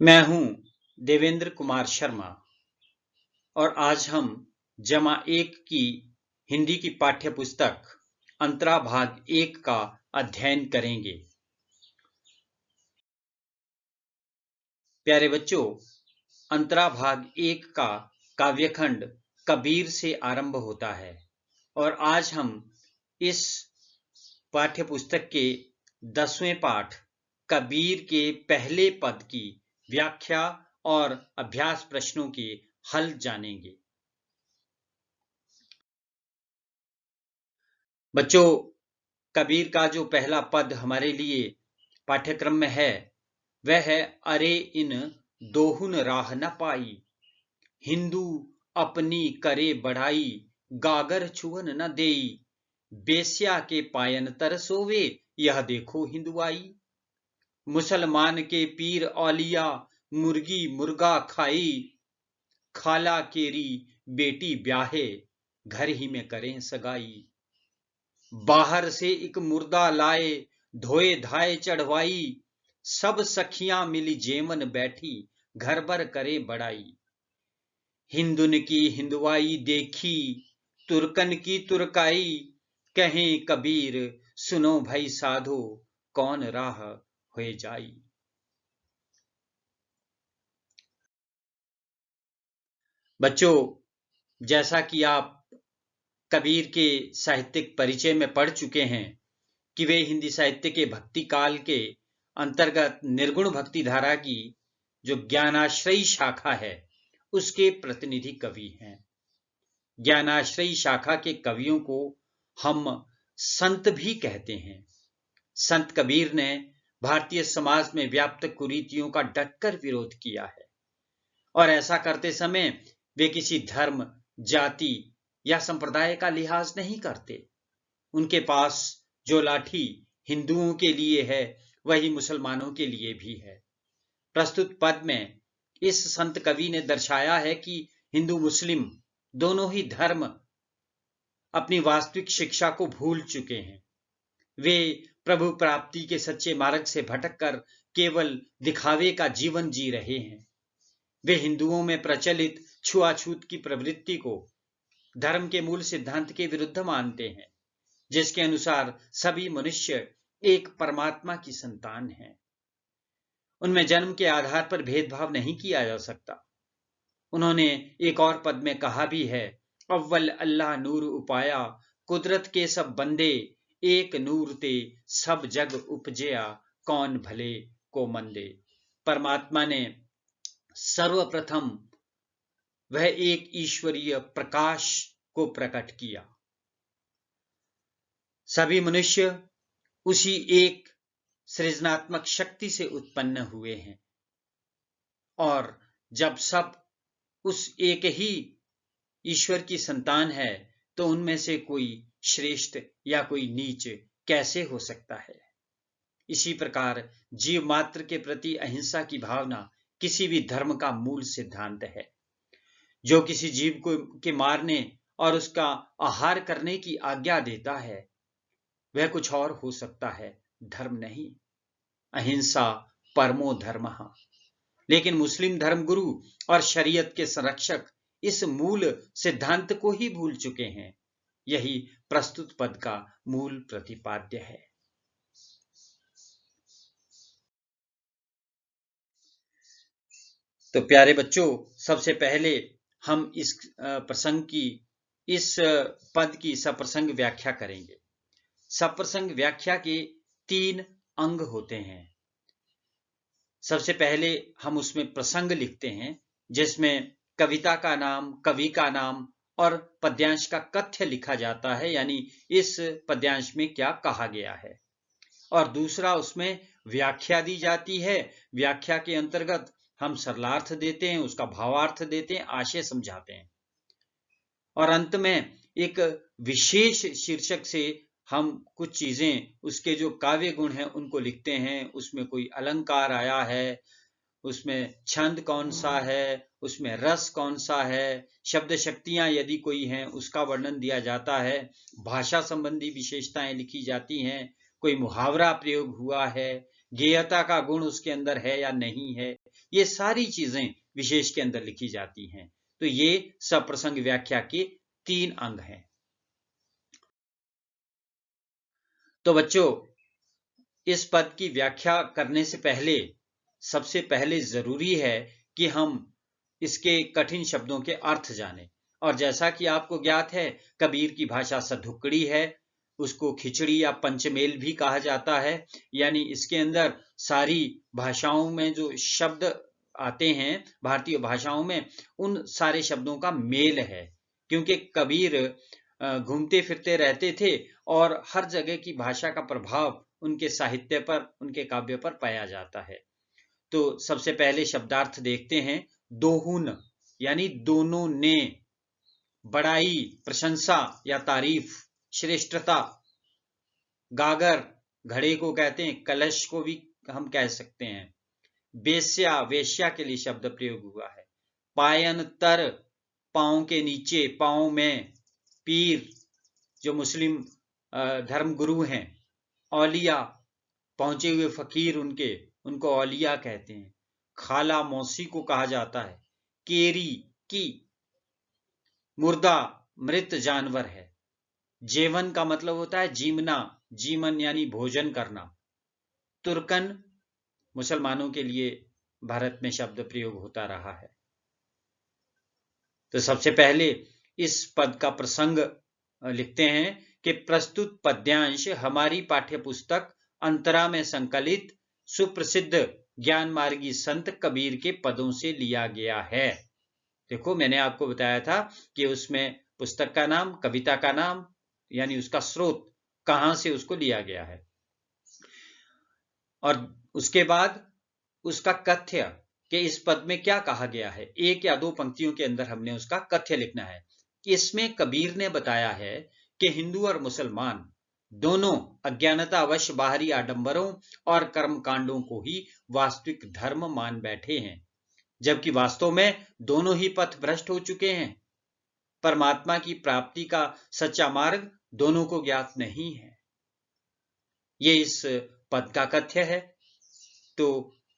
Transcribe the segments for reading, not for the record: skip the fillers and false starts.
मैं हूं देवेंद्र कुमार शर्मा और आज हम जमा 1 की हिंदी की पाठ्य पुस्तक अंतरा भाग 1 का अध्ययन करेंगे। प्यारे बच्चों, अंतरा भाग 1 का काव्यखंड कबीर से आरंभ होता है और आज हम इस पाठ्य पुस्तक के 10वें पाठ कबीर के पहले पद की व्याख्या और अभ्यास प्रश्नों के हल जानेंगे। बच्चों, कबीर का जो पहला पद हमारे लिए पाठ्यक्रम में है वह है, अरे इन दोहुन राह न पाई, हिंदू अपनी करे बढ़ाई, गागर छुअन न देई, बेस्या के पायन तर सोवे, यह देखो हिंदुआई। मुसलमान के पीर औलिया, मुर्गी मुर्गा खाई, खाला केरी बेटी ब्याहे, घर ही में करें सगाई। बाहर से एक मुर्दा लाए, धोए धाए चढ़वाई, सब सखियां मिली जेमन बैठी, घर भर करे बड़ाई। हिंदुन की हिंदुआई देखी, तुर्कन की तुर्काई, कहें कबीर सुनो भाई साधो, कौन राह होए जाई। बच्चों, जैसा कि आप कबीर के साहित्यिक परिचय में पढ़ चुके हैं कि वे हिंदी साहित्य के भक्ति काल के अंतर्गत निर्गुण भक्ति धारा की जो ज्ञानाश्रयी शाखा है उसके प्रतिनिधि कवि हैं। ज्ञानाश्रयी शाखा के कवियों को हम संत भी कहते हैं। संत कबीर ने भारतीय समाज में व्याप्त कुरीतियों का डटकर विरोध किया है और ऐसा करते समय वे किसी धर्म, जाति या संप्रदाय का लिहाज नहीं करते। उनके पास जो लाठी हिंदुओं के लिए है वही मुसलमानों के लिए भी है। प्रस्तुत पद में इस संत कवि ने दर्शाया है कि हिंदू मुस्लिम दोनों ही धर्म अपनी वास्तविक शिक्षा को भूल चुके हैं। वे प्रभु प्राप्ति के सच्चे मार्ग से भटककर केवल दिखावे का जीवन जी रहे हैं। वे हिंदुओं में प्रचलित छुआछूत की प्रवृत्ति को धर्म के मूल सिद्धांत के विरुद्ध मानते हैं, जिसके अनुसार सभी मनुष्य एक परमात्मा की संतान हैं। उनमें जन्म के आधार पर भेदभाव नहीं किया जा सकता। उन्होंने एक और पद में कहा भी है, अव्वल अल्लाह नूर उपाया, कुदरत के सब बंदे, एक नूर ते सब जग उपजया, कौन भले को मंदे। परमात्मा ने सर्वप्रथम वह एक ईश्वरीय प्रकाश को प्रकट किया। सभी मनुष्य उसी एक सृजनात्मक शक्ति से उत्पन्न हुए हैं और जब सब उस एक ही ईश्वर की संतान है तो उनमें से कोई श्रेष्ठ या कोई नीच कैसे हो सकता है। इसी प्रकार जीव मात्र के प्रति अहिंसा की भावना किसी भी धर्म का मूल सिद्धांत है। जो किसी जीव को के मारने और उसका आहार करने की आज्ञा देता है वह कुछ और हो सकता है, धर्म नहीं। अहिंसा परमो धर्मः। लेकिन मुस्लिम धर्मगुरु और शरीयत के संरक्षक इस मूल सिद्धांत को ही भूल चुके हैं। यही प्रस्तुत पद का मूल प्रतिपाद्य है। तो प्यारे बच्चों, सबसे पहले हम इस प्रसंग की इस पद की सप्रसंग व्याख्या करेंगे। सप्रसंग व्याख्या के 3 अंग होते हैं। सबसे पहले हम उसमें प्रसंग लिखते हैं जिसमें कविता का नाम, कवि का नाम और पद्यांश का कथ्य लिखा जाता है, यानी इस पद्यांश में क्या कहा गया है। और दूसरा उसमें व्याख्या दी जाती है। व्याख्या के अंतर्गत हम सरलार्थ देते हैं, उसका भावार्थ देते हैं, आशय समझाते हैं और अंत में एक विशेष शीर्षक से हम कुछ चीजें, उसके जो काव्य गुण हैं उनको लिखते हैं। उसमें कोई अलंकार आया है, उसमें छंद कौन सा है, उसमें रस कौन सा है, शब्द शक्तियां यदि कोई हैं उसका वर्णन दिया जाता है, भाषा संबंधी विशेषताएं लिखी जाती हैं, कोई मुहावरा प्रयोग हुआ है, गेयता का गुण उसके अंदर है या नहीं है, ये सारी चीजें विशेष के अंदर लिखी जाती हैं। तो ये सप्रसंग व्याख्या के 3 अंग हैं। तो बच्चों, इस पद की व्याख्या करने से पहले सबसे पहले जरूरी है कि हम इसके कठिन शब्दों के अर्थ जानें। और जैसा कि आपको ज्ञात है, कबीर की भाषा सधुक्कड़ी है, उसको खिचड़ी या पंचमेल भी कहा जाता है। यानी इसके अंदर सारी भाषाओं में जो शब्द आते हैं, भारतीय भाषाओं में, उन सारे शब्दों का मेल है। क्योंकि कबीर घूमते फिरते रहते थे और हर जगह की भाषा का प्रभाव उनके साहित्य पर, उनके काव्य पर पाया जाता है। तो सबसे पहले शब्दार्थ देखते हैं। दोहुन यानी दोनों ने, बड़ाई, प्रशंसा या तारीफ, श्रेष्ठता। गागर घड़े को कहते हैं, कलश को भी हम कह सकते हैं। बेस्या, वेश्या के लिए शब्द प्रयोग हुआ है। पायन तर, पांव के नीचे, पांव में। पीर, जो मुस्लिम धर्म गुरु हैं। औलिया, पहुंचे हुए फकीर, उनको औलिया कहते हैं। खाला, मौसी को कहा जाता है। केरी, की। मुर्दा, मृत जानवर है। जेवन का मतलब होता है जीमना, जीमन यानी भोजन करना। तुर्कन, मुसलमानों के लिए भारत में शब्द प्रयोग होता रहा है। तो सबसे पहले इस पद का प्रसंग लिखते हैं कि प्रस्तुत पद्यांश हमारी पाठ्यपुस्तक अंतरा में संकलित सुप्रसिद्ध ज्ञान मार्गी संत कबीर के पदों से लिया गया है। देखो, मैंने आपको बताया था कि उसमें पुस्तक का नाम, कविता का नाम, यानी उसका स्रोत, कहां से उसको लिया गया है। और उसके बाद उसका कथ्य कि इस पद में क्या कहा गया है। 1 या 2 पंक्तियों के अंदर हमने उसका कथ्य लिखना है। इसमें कबीर ने बताया है कि हिंदू और मुसलमान दोनों अज्ञानतावश बाहरी आडंबरों और कर्मकांडों को ही वास्तविक धर्म मान बैठे हैं, जबकि वास्तव में दोनों ही पथ भ्रष्ट हो चुके हैं। परमात्मा की प्राप्ति का सच्चा मार्ग दोनों को ज्ञात नहीं है। ये इस पद का कथ्य है। तो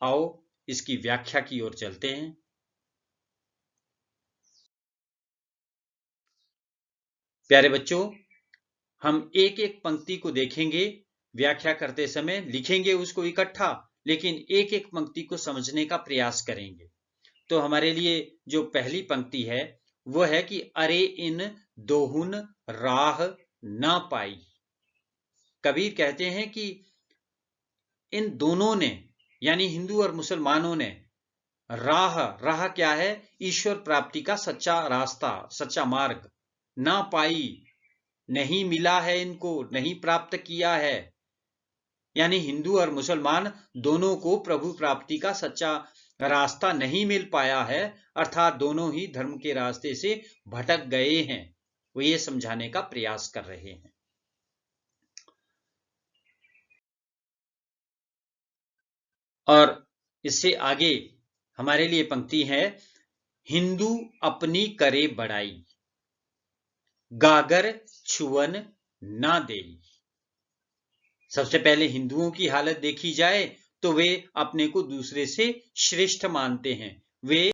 आओ इसकी व्याख्या की ओर चलते हैं। प्यारे बच्चों, हम एक एक पंक्ति को देखेंगे, व्याख्या करते समय लिखेंगे उसको इकट्ठा, लेकिन एक एक पंक्ति को समझने का प्रयास करेंगे। तो हमारे लिए जो पहली पंक्ति है वो है कि अरे इन दोहुन राह ना पाई। कबीर कहते हैं कि इन दोनों ने, यानी हिंदू और मुसलमानों ने, राह क्या है? ईश्वर प्राप्ति का सच्चा रास्ता, सच्चा मार्ग ना पाई, नहीं मिला है, इनको नहीं प्राप्त किया है। यानी हिंदू और मुसलमान दोनों को प्रभु प्राप्ति का सच्चा रास्ता नहीं मिल पाया है, अर्थात दोनों ही धर्म के रास्ते से भटक गए हैं। वो ये समझाने का प्रयास कर रहे हैं। और इससे आगे हमारे लिए पंक्ति है, हिंदू अपनी करे बड़ाई, गागर छुअन ना देई। सबसे पहले हिंदुओं की हालत देखी जाए तो वे अपने को दूसरे से श्रेष्ठ मानते हैं। वे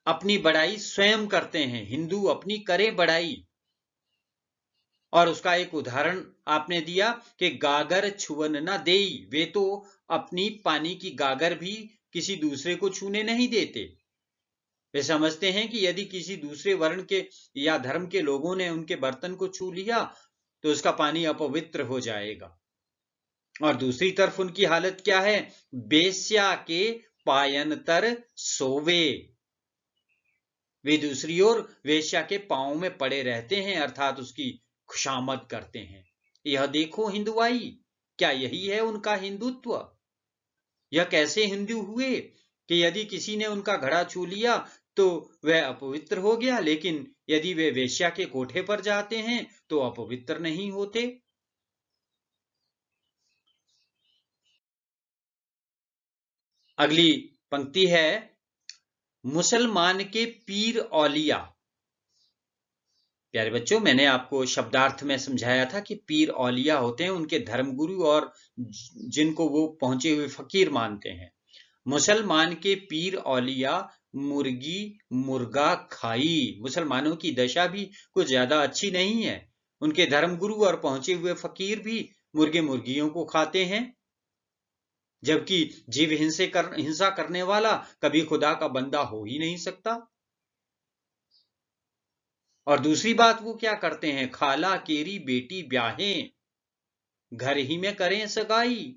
अपनी बड़ाई स्वयं करते हैं। हिंदू अपनी करे बड़ाई। और उसका एक उदाहरण आपने दिया कि गागर छुअन ना देई। वे तो अपनी पानी की गागर भी किसी दूसरे को छूने नहीं देते। वे समझते हैं कि यदि किसी दूसरे वर्ण के या धर्म के लोगों ने उनके बर्तन को छू लिया तो उसका पानी अपवित्र हो जाएगा। और दूसरी तरफ उनकी हालत क्या है? बेस्या के पायन तर सोवे। वे दूसरी ओर वेश्या के पांव में पड़े रहते हैं, अर्थात उसकी खुशामद करते हैं। यह देखो हिंदुआई, क्या यही है उनका हिंदुत्व? यह कैसे हिंदू हुए कि यदि किसी ने उनका घड़ा छू लिया तो वह अपवित्र हो गया, लेकिन यदि वे वेश्या के कोठे पर जाते हैं तो अपवित्र नहीं होते। अगली पंक्ति है, मुसलमान के पीर औलिया। प्यारे बच्चों, मैंने आपको शब्दार्थ में समझाया था कि पीर औलिया होते हैं उनके धर्मगुरु और जिनको वो पहुंचे हुए फकीर मानते हैं। मुसलमान के पीर औलिया मुर्गी मुर्गा खाई। मुसलमानों की दशा भी कुछ ज्यादा अच्छी नहीं है। उनके धर्मगुरु और पहुंचे हुए फकीर भी मुर्गे मुर्गियों को खाते हैं, जबकि जीव हिंसा करने वाला कभी खुदा का बंदा हो ही नहीं सकता। और दूसरी बात वो क्या करते हैं, खाला केरी बेटी ब्याहें, घर ही में करें सगाई।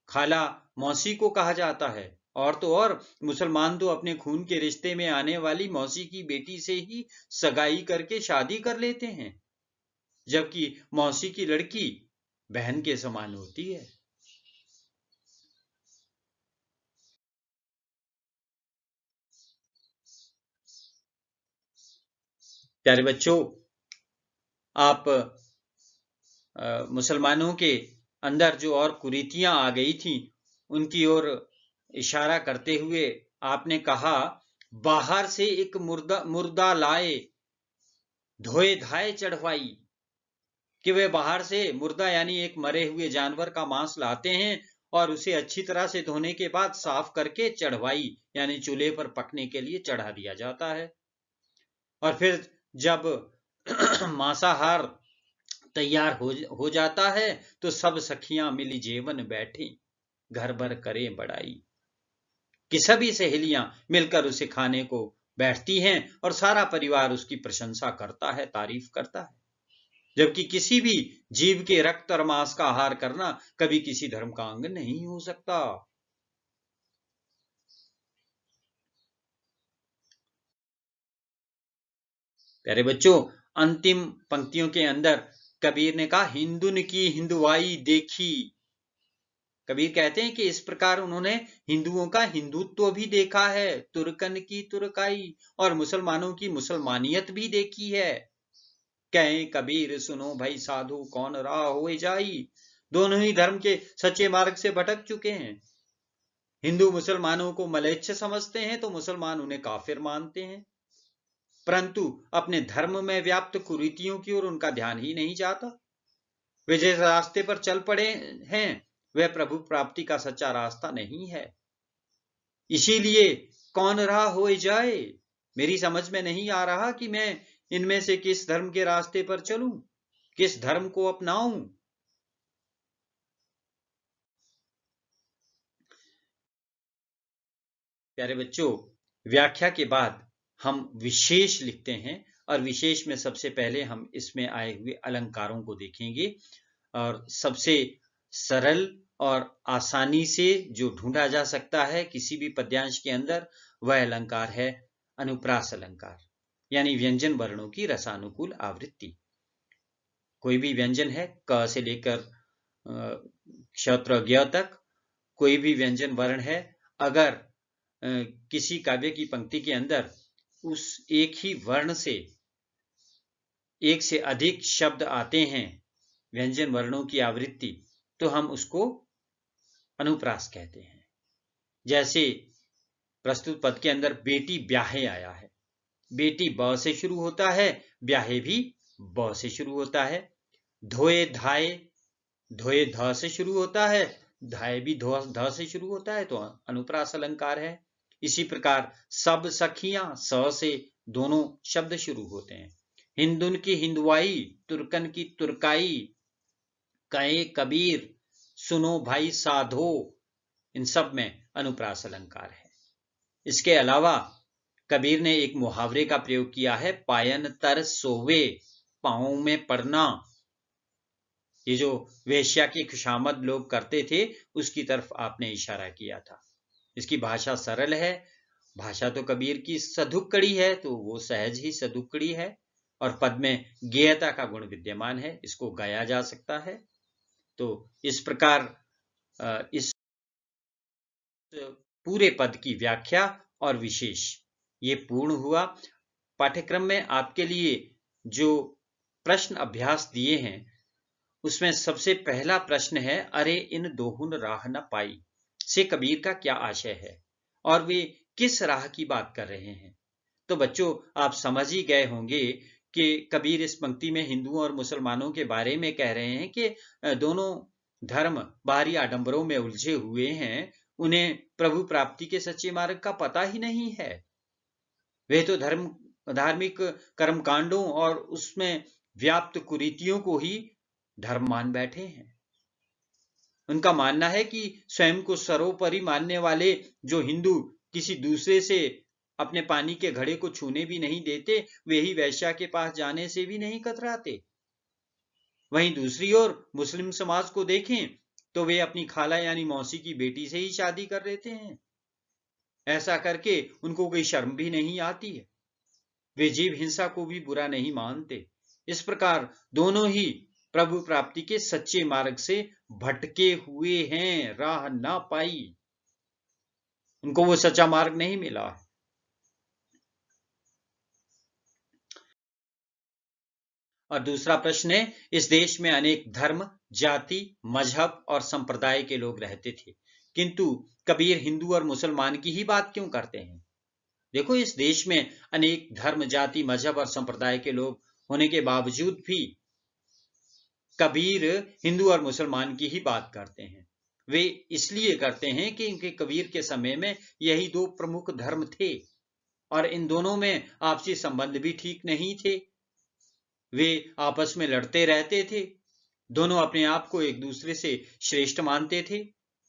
खाला मौसी को कहा जाता है, और तो और मुसलमान तो अपने खून के रिश्ते में आने वाली मौसी की बेटी से ही सगाई करके शादी कर लेते हैं, जबकि मौसी की लड़की बहन के समान होती है। प्यारे बच्चों, आप मुसलमानों के अंदर जो और कुरीतियां आ गई थी उनकी ओर इशारा करते हुए आपने कहा, बाहर से एक मुर्दा लाए, धोए धाए चढ़वाई। कि वे बाहर से मुर्दा यानी एक मरे हुए जानवर का मांस लाते हैं और उसे अच्छी तरह से धोने के बाद साफ करके चढ़वाई यानी चूल्हे पर पकने के लिए चढ़ा दिया जाता है। और फिर जब मांसाहार तैयार हो जाता है तो सब सखियां मिली जेवन बैठी, घर भर करें बड़ाई। कि सभी सहेलियां मिलकर उसे खाने को बैठती हैं और सारा परिवार उसकी प्रशंसा करता है, तारीफ करता है। जबकि किसी भी जीव के रक्त और मांस का आहार करना कभी किसी धर्म का अंग नहीं हो सकता। प्यारे बच्चों, अंतिम पंक्तियों के अंदर कबीर ने कहा, हिंदुन की हिंदुआई देखी। कबीर कहते हैं कि इस प्रकार उन्होंने हिंदुओं का हिंदुत्व भी देखा है, तुर्कन की तुर्काई, और मुसलमानों की मुसलमानियत भी देखी है। कहें कबीर सुनो भाई साधु, कौन राह होए जाई। दोनों ही धर्म के सच्चे मार्ग से भटक चुके हैं। हिंदू मुसलमानों को मलेच्छ समझते हैं तो मुसलमान उन्हें काफिर मानते हैं, परंतु अपने धर्म में व्याप्त कुरीतियों की ओर उनका ध्यान ही नहीं जाता। वे जिस रास्ते पर चल पड़े हैं वह प्रभु प्राप्ति का सच्चा रास्ता नहीं है। इसीलिए कौन राह होए जाए, मेरी समझ में नहीं आ रहा कि मैं इनमें से किस धर्म के रास्ते पर चलूं, किस धर्म को अपनाऊं। प्यारे बच्चों, व्याख्या के बाद हम विशेष लिखते हैं और विशेष में सबसे पहले हम इसमें आए हुए अलंकारों को देखेंगे। और सबसे सरल और आसानी से जो ढूंढा जा सकता है किसी भी पद्यांश के अंदर, वह अलंकार है अनुप्रास अलंकार, यानी व्यंजन वर्णों की रसानुकूल आवृत्ति। कोई भी व्यंजन है, क से लेकर क्षत्र ज्ञ तक कोई भी व्यंजन वर्ण है, अगर किसी काव्य की पंक्ति के अंदर उस एक ही वर्ण से एक से अधिक शब्द आते हैं, व्यंजन वर्णों की आवृत्ति, तो हम उसको अनुप्रास कहते हैं। जैसे प्रस्तुत पद के अंदर बेटी ब्याहे आया है, बेटी ब से शुरू होता है, ब्याहे भी ब से शुरू होता है। धोए धाए, धोए ध से शुरू होता है, धाए भी ध से शुरू होता है, तो अनुप्रास अलंकार है। इसी प्रकार सब सखियां, स से दोनों शब्द शुरू होते हैं। हिंदुन की हिंदुआई, तुर्कन की तुर्काई, कहे कबीर सुनो भाई साधो, इन सब में अनुप्रास अलंकार है। इसके अलावा कबीर ने एक मुहावरे का प्रयोग किया है, पायन तर सोवे, पांव में पड़ना। ये जो वेश्या की खुशामद लोग करते थे उसकी तरफ आपने इशारा किया था। इसकी भाषा सरल है, भाषा तो कबीर की सधुक्कड़ी है, तो वो सहज ही सधुक्कड़ी है, और पद में गेयता का गुण विद्यमान है, इसको गाया जा सकता है। तो इस प्रकार इस पूरे पद की व्याख्या और विशेष ये पूर्ण हुआ। पाठ्यक्रम में आपके लिए जो प्रश्न अभ्यास दिए हैं उसमें सबसे पहला प्रश्न है, अरे इन दोहुन राह न पाई से कबीर का क्या आशय है और वे किस राह की बात कर रहे हैं। तो बच्चों, आप समझ ही गए होंगे कि कबीर इस पंक्ति में हिंदुओं और मुसलमानों के बारे में कह रहे हैं कि दोनों धर्म बाहरी आडंबरों में उलझे हुए हैं उन्हें प्रभु प्राप्ति के सच्चे मार्ग का पता ही नहीं है। वे तो धार्मिक कर्मकांडों और उसमें व्याप्त कुरीतियों को ही धर्म मान बैठे हैं। उनका मानना है कि स्वयं को सर्वोपरि मानने वाले जो हिंदू किसी दूसरे से अपने पानी के घड़े को छूने भी नहीं देते, वे ही वैश्या के पास जाने से भी नहीं कतराते। वहीं दूसरी ओर मुस्लिम समाज को देखें तो वे अपनी खाला यानी मौसी की बेटी से ही शादी कर लेते हैं। ऐसा करके उनको कोई शर्म भी नहीं आती है। वे जीव हिंसा को भी बुरा नहीं मानते। इस प्रकार दोनों ही प्रभु प्राप्ति के सच्चे मार्ग से भटके हुए हैं, राह ना पाई, उनको वो सच्चा मार्ग नहीं मिला है। और दूसरा प्रश्न है, इस देश में अनेक धर्म, जाति, मजहब और संप्रदाय के लोग रहते थे, किंतु कबीर हिंदू और मुसलमान की ही बात क्यों करते हैं? देखो, इस देश में अनेक धर्म, जाति, मजहब और संप्रदाय के लोग होने के बावजूद भी कबीर हिंदू और मुसलमान की ही बात करते हैं। वे इसलिए करते हैं कि इनके कबीर के समय में यही दो प्रमुख धर्म थे और इन दोनों में आपसी संबंध भी ठीक नहीं थे। वे आपस में लड़ते रहते थे। दोनों अपने आप को एक दूसरे से श्रेष्ठ मानते थे।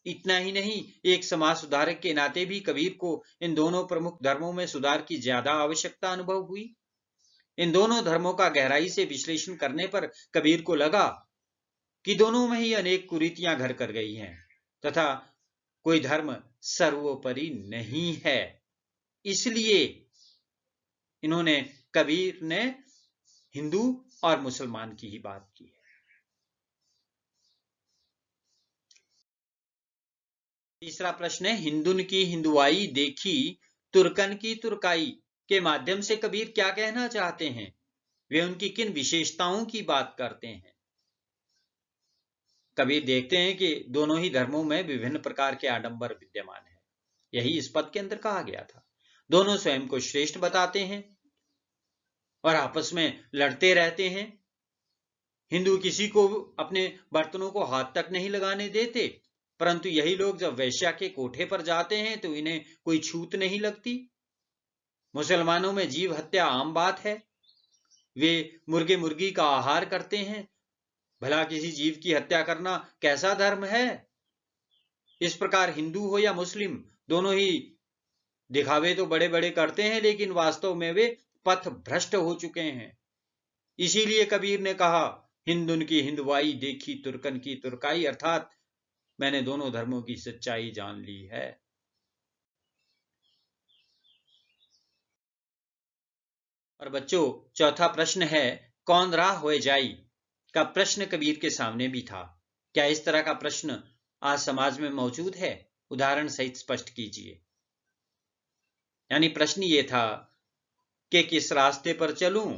इतना ही नहीं, एक समाज सुधारक के नाते भी कबीर को इन दोनों प्रमुख धर्मों में सुधार की ज्यादा आवश्यकता अनुभव हुई। इन दोनों धर्मों का गहराई से विश्लेषण करने पर कबीर को लगा कि दोनों में ही अनेक कुरीतियां घर कर गई हैं तथा कोई धर्म सर्वोपरि नहीं है। इसलिए इन्होंने कबीर ने हिंदू और मुसलमान की ही बात की है। तीसरा प्रश्न है, हिंदुन की हिंदुआई देखी तुर्कन की तुर्काई के माध्यम से कबीर क्या कहना चाहते हैं? वे उनकी किन विशेषताओं की बात करते हैं? कबीर देखते हैं कि दोनों ही धर्मों में विभिन्न प्रकार के आडंबर विद्यमान है। यही इस पद के अंदर कहा गया था। दोनों स्वयं को श्रेष्ठ बताते हैं और आपस में लड़ते रहते हैं। हिंदू किसी को अपने बर्तनों को हाथ तक नहीं लगाने देते, परंतु यही लोग जब वैश्या के कोठे पर जाते हैं तो इन्हें कोई छूत नहीं लगती। मुसलमानों में जीव हत्या आम बात है। वे मुर्गे मुर्गी का आहार करते हैं। भला किसी जीव की हत्या करना कैसा धर्म है? इस प्रकार हिंदू हो या मुस्लिम, दोनों ही दिखावे तो बड़े बड़े करते हैं, लेकिन वास्तव में वे पथ भ्रष्ट हो चुके हैं। इसीलिए कबीर ने कहा, हिंदुन की हिंदुआई देखी तुर्कन की तुर्काई, अर्थात मैंने दोनों धर्मों की सच्चाई जान ली है। और बच्चों, चौथा प्रश्न है, कौन राह होए जाई का प्रश्न कबीर के सामने भी था। क्या इस तरह का प्रश्न आज समाज में मौजूद है? उदाहरण सहित स्पष्ट कीजिए। यानी प्रश्न ये था कि किस रास्ते पर चलूं?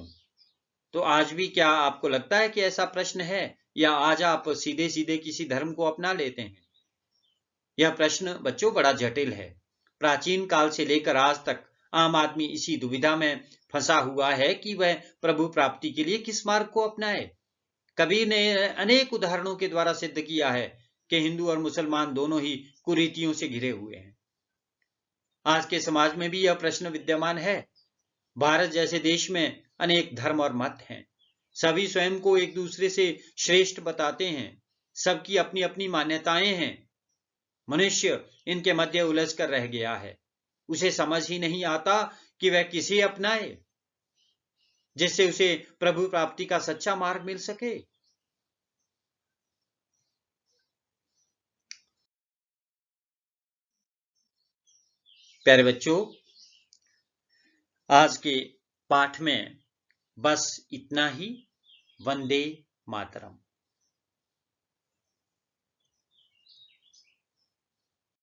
तो आज भी क्या आपको लगता है कि ऐसा प्रश्न है, या आज आप सीधे सीधे किसी धर्म को अपना लेते हैं? यह प्रश्न बच्चों बड़ा जटिल है। प्राचीन काल से लेकर आज तक आम आदमी इसी दुविधा में फंसा हुआ है कि वह प्रभु प्राप्ति के लिए किस मार्ग को अपनाए। कबीर ने अनेक उदाहरणों के द्वारा सिद्ध किया है कि हिंदू और मुसलमान दोनों ही कुरीतियों से घिरे हुए हैं। आज के समाज में भी यह प्रश्न विद्यमान है। भारत जैसे देश में अनेक धर्म और मत हैं। सभी स्वयं को एक दूसरे से श्रेष्ठ बताते हैं। सबकी अपनी अपनी मान्यताएं हैं। मनुष्य इनके मध्य उलझ कर रह गया है। उसे समझ ही नहीं आता कि वह किसे अपनाए जिससे उसे प्रभु प्राप्ति का सच्चा मार्ग मिल सके। प्यारे बच्चों, आज के पाठ में बस इतना ही। वंदे मातरम।